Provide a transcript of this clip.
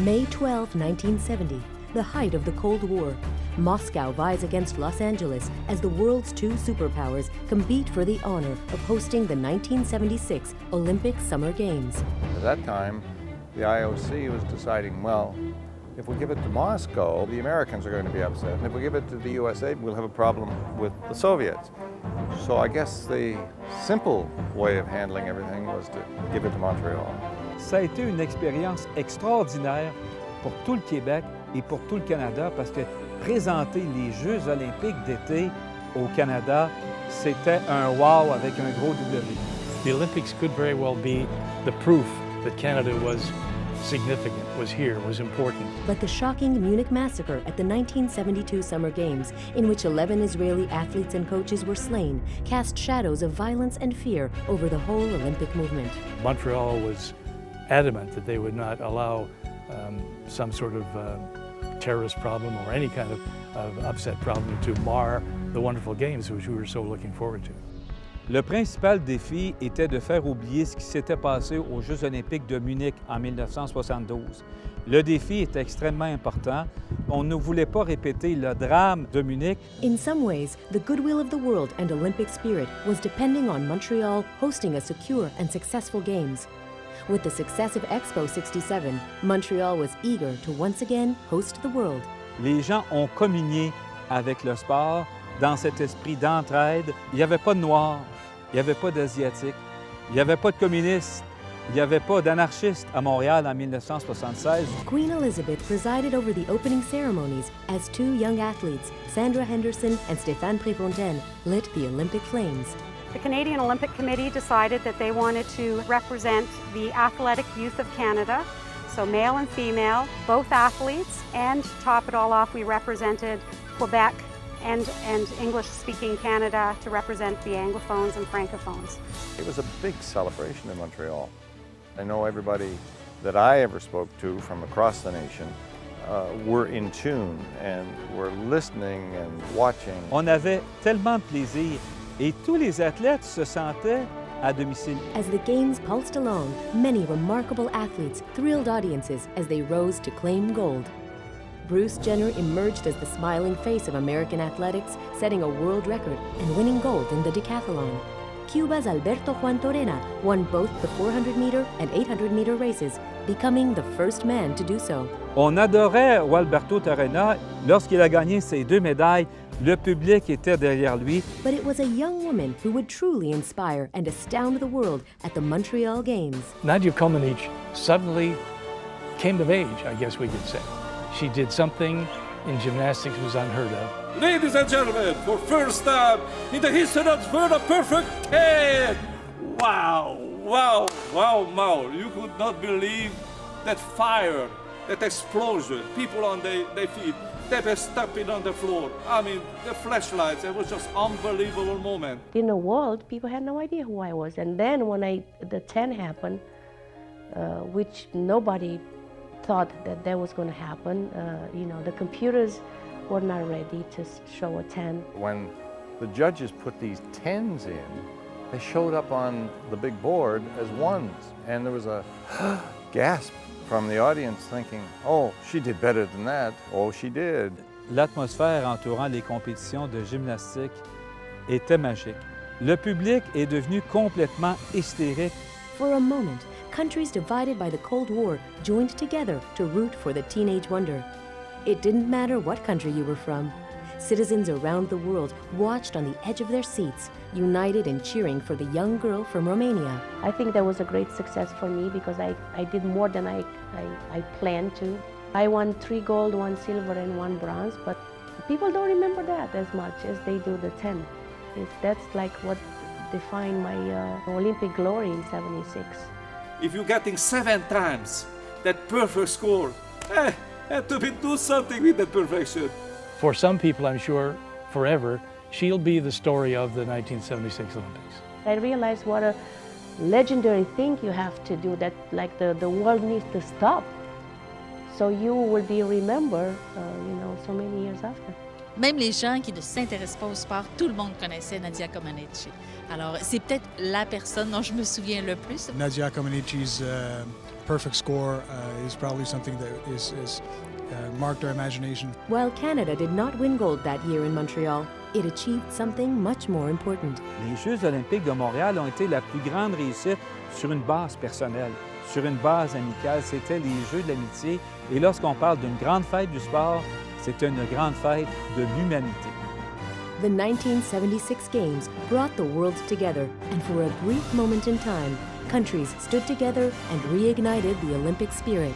May 12, 1970, the height of the Cold War. Moscow vies against Los Angeles as the world's two superpowers compete for the honor of hosting the 1976 Olympic Summer Games. At that time, the IOC was deciding, well, if we give it to Moscow, the Americans are going to be upset. And if we give it to the USA, we'll have a problem with the Soviets. So I guess the simple way of handling everything was to give it to Montreal. Ça a été une expérience extraordinaire pour tout le Québec et pour tout le Canada parce que présenter les Jeux olympiques d'été au Canada, c'était un wow avec un gros W. The Olympics could very well be the proof that Canada was significant, was here, was important. But the shocking Munich massacre at the 1972 Summer Games, in which 11 Israeli athletes and coaches were slain, cast shadows of violence and fear over the whole Olympic movement. Montreal was adamant that they would not allow some sort of terrorist problem or any kind of upset problem to mar the wonderful games which we were so looking forward to. Le principal défi était de faire oublier ce qui s'était passé aux Jeux olympiques de Munich en 1972. Le défi était extrêmement important. On ne voulait pas répéter le drame de Munich. In some ways, the goodwill of the world and Olympic spirit was depending on Montreal hosting a secure and successful Games. With the success of Expo 67, Montreal was eager to once again host the world. Les gens ont communié avec le sport dans cet esprit d'entraide. Il n'y avait pas de Noirs, il n'y avait pas d'Asiatiques, il n'y avait pas de communistes, il n'y avait pas d'anarchistes à Montréal en 1976. Queen Elizabeth presided over the opening ceremonies as two young athletes, Sandra Henderson and Stéphane Préfontaine, lit the Olympic flames. The Canadian Olympic Committee decided that they wanted to represent the athletic youth of Canada, so male and female, both athletes, and to top it all off, we represented Quebec and English-speaking Canada to represent the Anglophones and Francophones. It was a big celebration in Montreal. I know everybody that I ever spoke to from across the nation were in tune and were listening and watching. On avait tellement de plaisir et tous les athlètes se sentaient à domicile. As the Games pulsed along, many remarkable athletes thrilled audiences as they rose to claim gold. Bruce Jenner emerged as the smiling face of American athletics, setting a world record and winning gold in the decathlon. Cuba's Alberto Juan Torena won both the 400-meter and 800-meter races, becoming the first man to do so. On adorait Alberto Torena. Lorsqu'il a gagné ses deux médailles, le public était derrière lui. But it was a young woman who would truly inspire and astound the world at the Montreal Games. Nadia Comaneci suddenly came of age, I guess we could say. She did something in gymnastics was unheard of. Ladies and gentlemen, for first time in the history of the world, a perfect 10! Wow, wow, wow, wow. You could not believe that fire, that explosion, people on their feet, they were stepping on the floor. I mean, the flashlights, it was just unbelievable moment. In the world, people had no idea who I was. And then when the 10 happened, which nobody thought that was going to happen, the computers were not ready to show a 10. When the judges put these 10s in, they showed up on the big board as 1s. And there was a gasp from the audience thinking, oh, she did better than that. Oh, she did. L'atmosphère entourant les compétitions de gymnastique était magique. Le public est devenu complètement hystérique. For a moment, countries divided by the Cold War joined together to root for the teenage wonder. It didn't matter what country you were from. Citizens around the world watched on the edge of their seats, united in cheering for the young girl from Romania. I think that was a great success for me because I did more than I planned to. I won 3 gold, 1 silver, and 1 bronze, but people don't remember that as much as they do the 10. That's like what defined my Olympic glory in '76. If you're getting 7 times that perfect score, had to do something with that perfection. For some people, I'm sure, forever, she'll be the story of the 1976 Olympics. I realized what a legendary thing you have to do, that like the world needs to stop. So you will be remembered, so many years after. Même les gens qui ne s'intéressent pas au sport, tout le monde connaissait Nadia Comaneci. Alors, c'est peut-être la personne dont je me souviens le plus. Nadia Comaneci's perfect score is probably something that is marked our imagination. While Canada did not win gold that year in Montreal, it achieved something much more important. Les Jeux olympiques de Montréal ont été la plus grande réussite sur une base personnelle, sur une base amicale. C'était les Jeux de l'amitié. Et lorsqu'on parle d'une grande fête du sport, c'est une grande fête de l'humanité. The 1976 Games brought the world together, and for a brief moment in time, countries stood together and reignited the Olympic spirit.